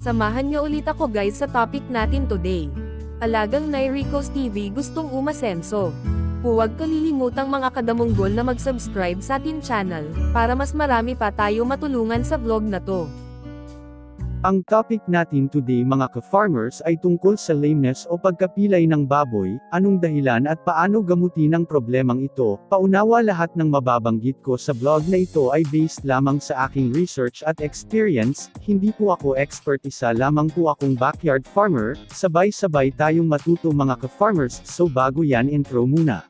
Samahan niyo ulit ako guys sa topic natin today. Alagang Nairicos TV gustong umasenso. Huwag kalilimutang mga kadamunggol na mag-subscribe sa atin channel, para mas marami pa tayo matulungan sa vlog na to. Ang topic natin today mga ka-farmers ay tungkol sa lameness o pagkapilay ng baboy, anong dahilan at paano gamutin ang problemang ito. Paunawa lahat ng mababanggit ko sa vlog na ito ay based lamang sa aking research at experience, hindi po ako expert, isa lamang po akong backyard farmer, sabay-sabay tayong matuto mga ka-farmers, so bago yan intro muna.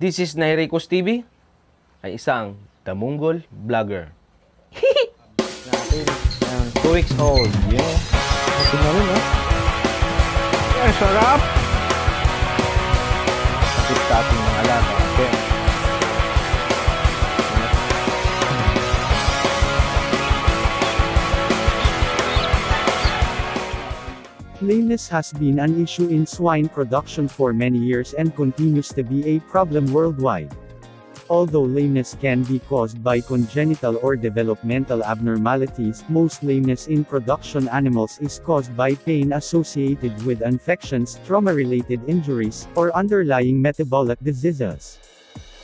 This is Nairicos TV, ay isang damunggol vlogger. Natin, 2 weeks old. Yeah. Tingnan mo, no? Yeah, sarap! Kapit sa ating mga alaga. Okay. Lameness has been an issue in swine production for many years and continues to be a problem worldwide. Although lameness can be caused by congenital or developmental abnormalities, most lameness in production animals is caused by pain associated with infections, trauma-related injuries, or underlying metabolic diseases.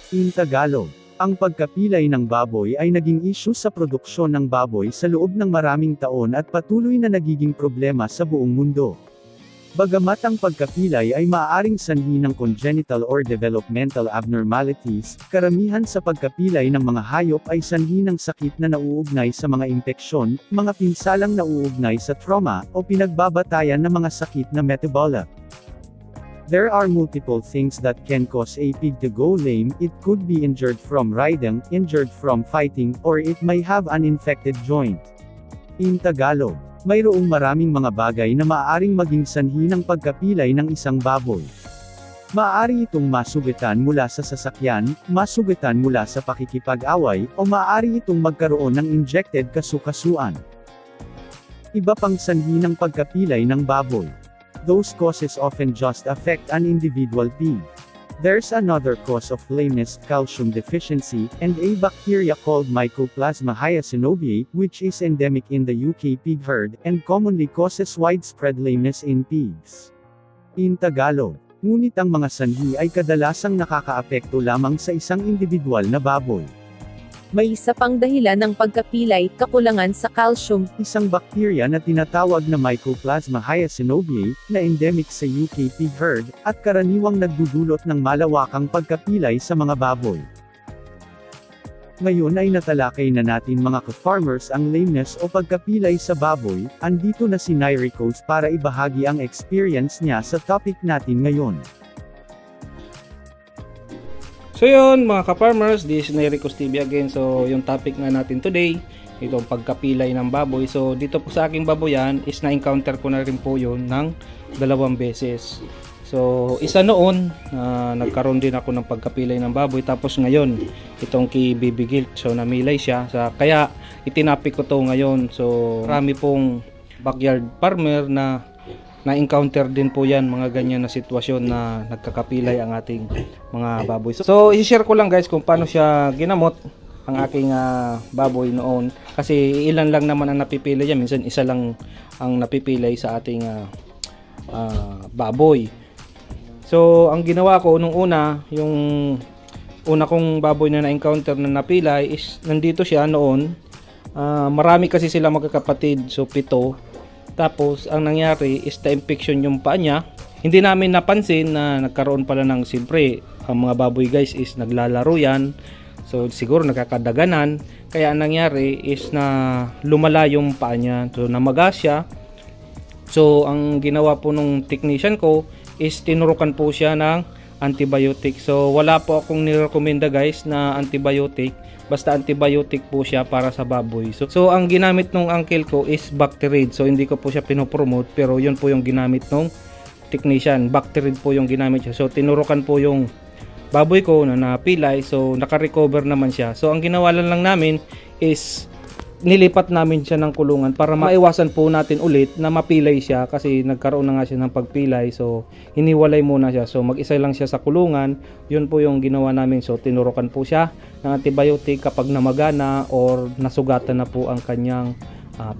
In Tagalog, ang pagkapilay ng baboy ay naging issue sa produksyon ng baboy sa loob ng maraming taon at patuloy na nagiging problema sa buong mundo. Bagamat ang pagkapilay ay maaaring sanhi ng congenital or developmental abnormalities, karamihan sa pagkapilay ng mga hayop ay sanhi ng sakit na nauugnay sa mga impeksyon, mga pinsalang nauugnay sa trauma, o pinagbabatayan ng mga sakit na metabolic. There are multiple things that can cause a pig to go lame. It could be injured from riding, injured from fighting, or it may have an infected joint. In Tagalog, mayroong maraming mga bagay na maaaring maging sanhi ng pagkapilay ng isang baboy. Maaari itong masugatan mula sa sasakyan, masugatan mula sa pakikipag-away, o maaari itong magkaroon ng injected kasukasuan. Iba pang sanhi ng pagkapilay ng baboy. Those causes often just affect an individual pig. There's another cause of lameness, calcium deficiency, and a bacteria called Mycoplasma hyacinopia, which is endemic in the UK pig herd, and commonly causes widespread lameness in pigs. In Tagalog, ngunit ang mga sanhi ay kadalasang nakakaapekto lamang sa isang individual na baboy. May isa pang dahilan ng pagkapilay, kakulangan sa calcium. Isang bakterya na tinatawag na Mycoplasma hyacinopia, na endemic sa UK pig herd, at karaniwang nagdudulot ng malawakang pagkapilay sa mga baboy. Ngayon ay natalakay na natin mga ka-farmers ang lameness o pagkapilay sa baboy. Andito na si Nairicos para ibahagi ang experience niya sa topic natin ngayon. So yun mga ka-farmers, this is Nairicos TV again. So yung topic nga natin today, itong pagkapilay ng baboy. So dito po sa aking baboyan is na-encounter ko na rin po yun ng 2 beses. So isa noon, nagkaroon din ako ng pagkapilay ng baboy. Tapos ngayon, itong kay Baby Gilt, so namilay siya. Kaya itinapik ko to ngayon. So marami pong backyard farmer na-encounter din po yan, mga ganyan na sitwasyon na nagkakapilay ang ating mga baboy. So i-share ko lang guys kung paano siya ginamot ang aking baboy noon. Kasi ilan lang naman ang napipilay yan. Minsan isa lang ang napipilay sa ating baboy. So ang ginawa ko nung una, yung una kong baboy na na-encounter na napilay is nandito siya noon. Marami kasi sila magkakapatid, so 7. Tapos, ang nangyari is na-infection yung paa niya. Hindi namin napansin na nagkaroon pala ng, siyempre, ang mga baboy guys is naglalaro yan. So, siguro nakakadaganan. Kaya ang nangyari is na lumala yung paa niya. So, namaga siya. So, ang ginawa po nung technician ko is tinurukan po siya ng antibiotic. So, wala po akong nirekomenda guys na antibiotic. Basta antibiotic po siya para sa baboy. So ang ginamit nung uncle ko is Bactarid. So hindi ko po siya pinopromote, pero yun po yung ginamit nung technician. Bactarid po yung ginamit siya. So tinurukan po yung baboy ko na napilay. So naka-recover naman siya. So ang ginawa lang namin is nilipat namin siya ng kulungan para maiwasan po natin ulit na mapilay siya kasi nagkaroon na nga siya ng pagpilay. So hiniwalay muna siya. So mag-isa lang siya sa kulungan. Yun po yung ginawa namin. So tinurukan po siya ng antibiotic kapag namagana or nasugatan na po ang kanyang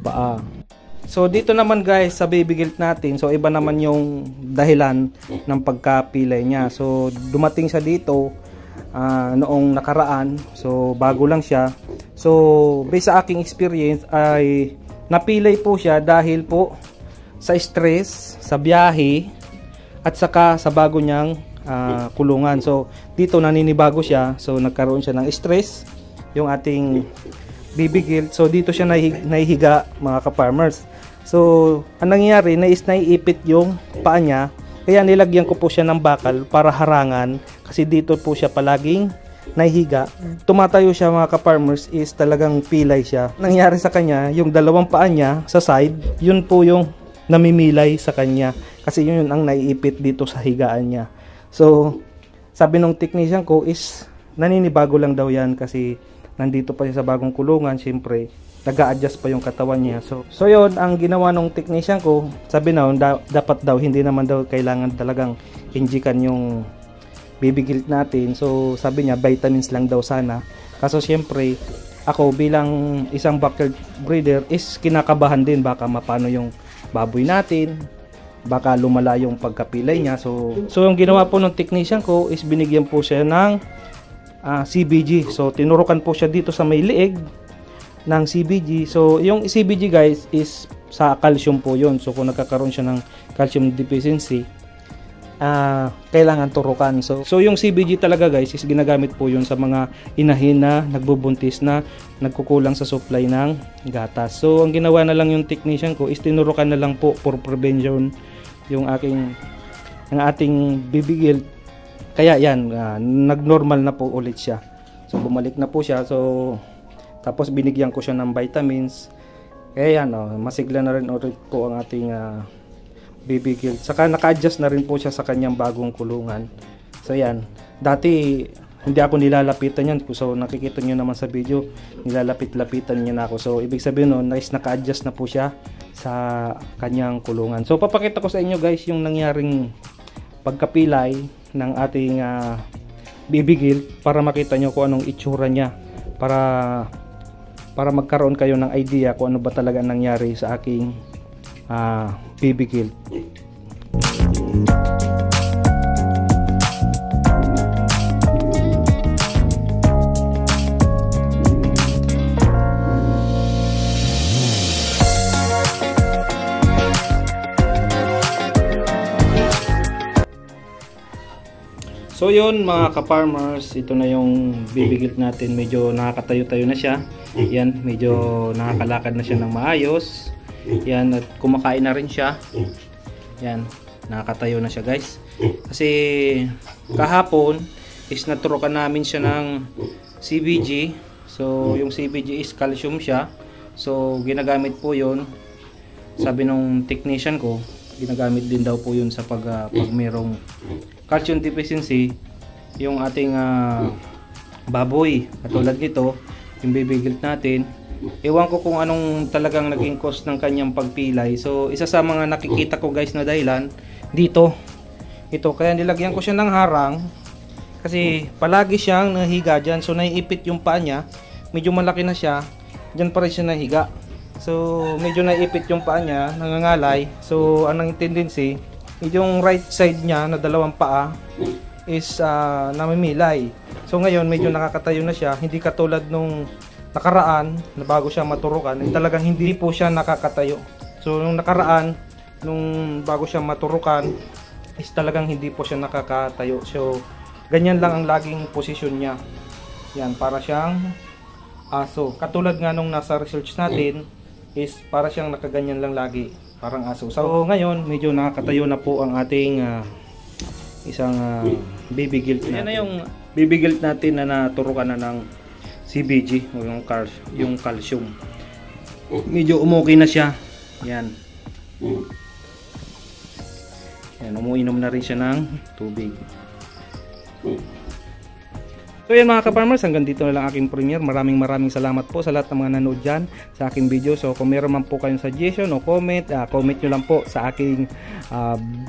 paa. So dito naman guys sa baby gilt natin, so iba naman yung dahilan ng pagkapilay niya. So dumating siya dito noong nakaraan, so bago lang siya. So based sa aking experience ay napilay po siya dahil po sa stress, sa biyahe at saka sa bago niyang kulungan. So dito naninibago siya, so nagkaroon siya ng stress yung ating baby gilt. So dito siya nahihiga mga ka-farmers. So, ang nangyayari, naiipit yung paa niya. Kaya nilagyan ko po siya ng bakal para harangan. Kasi dito po siya palaging nahihiga. Tumatayo siya mga ka-farmers is talagang pilay siya. Nangyayari sa kanya, yung dalawang paa niya sa side, yun po yung namimilay sa kanya. Kasi yun ang naiipit dito sa higaan niya. So, sabi nung technician ko is naninibago lang daw yan kasi nandito pa siya sa bagong kulungan. Siyempre, nag-a-adjust pa yung katawan niya. So yun, ang ginawa nung technician ko, sabi na, dapat daw, hindi naman daw kailangan talagang injikan yung baby gilt natin. So sabi niya, vitamins lang daw sana. Kaso siyempre, ako bilang isang backyard breeder is kinakabahan din, baka mapano yung baboy natin, baka lumala yung pagkapilay niya. So yung ginawa po ng technician ko is binigyan po siya ng CBG. So tinurukan po siya dito sa may leeg ng CBG. So yung CBG guys is sa calcium po yun. So kung nagkakaroon siya ng calcium deficiency, kailangan turukan. So yung CBG talaga guys is ginagamit po yun sa mga inahin na nagbubuntis na nagkukulang sa supply ng gatas. So ang ginawa na lang yung technician ko is tinurukan na lang po for prevention yung ating baby gilt. Kaya yan, nagnormal na po ulit siya. So bumalik na po siya. So tapos binigyan ko siya ng vitamins. Kaya yan, masigla na rin ulit po ang ating baby gilt. Saka naka-adjust na rin po siya sa kanyang bagong kulungan. So yan, dati hindi ako nilalapitan yan. So nakikita nyo naman sa video, nilalapit-lapitan niya na ako. So ibig sabihin nun, naka-adjust na po siya sa kanyang kulungan. So papakita ko sa inyo guys yung nangyaring pagkapilay ng ating baby gilt para makita nyo kung anong itsura niya. Para magkaroon kayo ng idea kung ano ba talaga nangyari sa aking baby gilt. So yun mga ka-farmers, ito na yung baby gilt natin. Medyo nakakatayo-tayo na siya. Yan, medyo nakakalakad na siya ng maayos. Yan, at kumakain na rin siya. Yan, nakakatayo na siya guys. Kasi kahapon is naturukan namin siya ng CBG. So yung CBG is calcium siya. So ginagamit po yun. Sabi nung technician ko, ginagamit din daw po yun sa pag merong calcium deficiency yung ating baboy. Katulad nito, yung baby gilt natin. Ewan ko kung anong talagang naging cause ng kanyang pagpilay. So isa sa mga nakikita ko guys na dahilan dito, ito, kaya nilagyan ko siya ng harang kasi palagi siyang nahiga dyan. So naiipit yung paa niya, medyo malaki na siya, dyan pa rin siya nahiga. So medyo naiipit yung paa niya, nangangalay. So anong tendency, yung right side niya na dalawang paa is namimilay. So ngayon medyo nakakatayo na siya, hindi katulad nung nakaraan na bago siya maturukan, talagang hindi po siya nakakatayo. So nung nakaraan, nung bago siya maturukan is talagang hindi po siya nakakatayo. So ganyan lang ang laging posisyon niya. Yan, para siyang aso. Katulad nga nung nasa research natin is para siyang nakaganyan lang lagi, parang aso. So ngayon medyo nakakatayo na po ang ating isang baby gilt natin. Yan na yung baby gilt natin na naturukan na ng CBG o yung calcium. Medyo umuwi na siya. Yan. Yan, umuinom na rin siya ng tubig. So yan mga ka-farmers, hanggang dito na lang aking premiere. Maraming salamat po sa lahat ng mga nanood dyan sa aking video. So kung meron man po kayong suggestion o comment, comment nyo lang po sa aking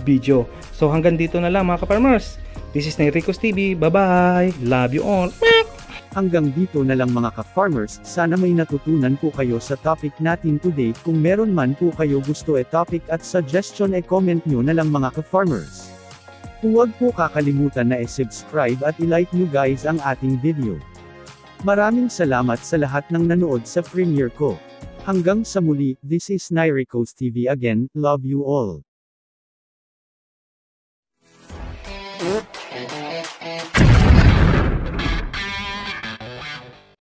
video. So hanggang dito na lang mga ka-farmers. This is Nairicos TV. Bye-bye. Love you all. Hanggang dito na lang mga ka-farmers, sana may natutunan po kayo sa topic natin today. Kung meron man po kayo gusto topic at suggestion comment nyo na lang mga ka-farmers. Huwag po kakalimutan na subscribe at i-like nyo guys ang ating video. Maraming salamat sa lahat ng nanood sa premiere ko. Hanggang sa muli, this is Nairicos TV again, love you all.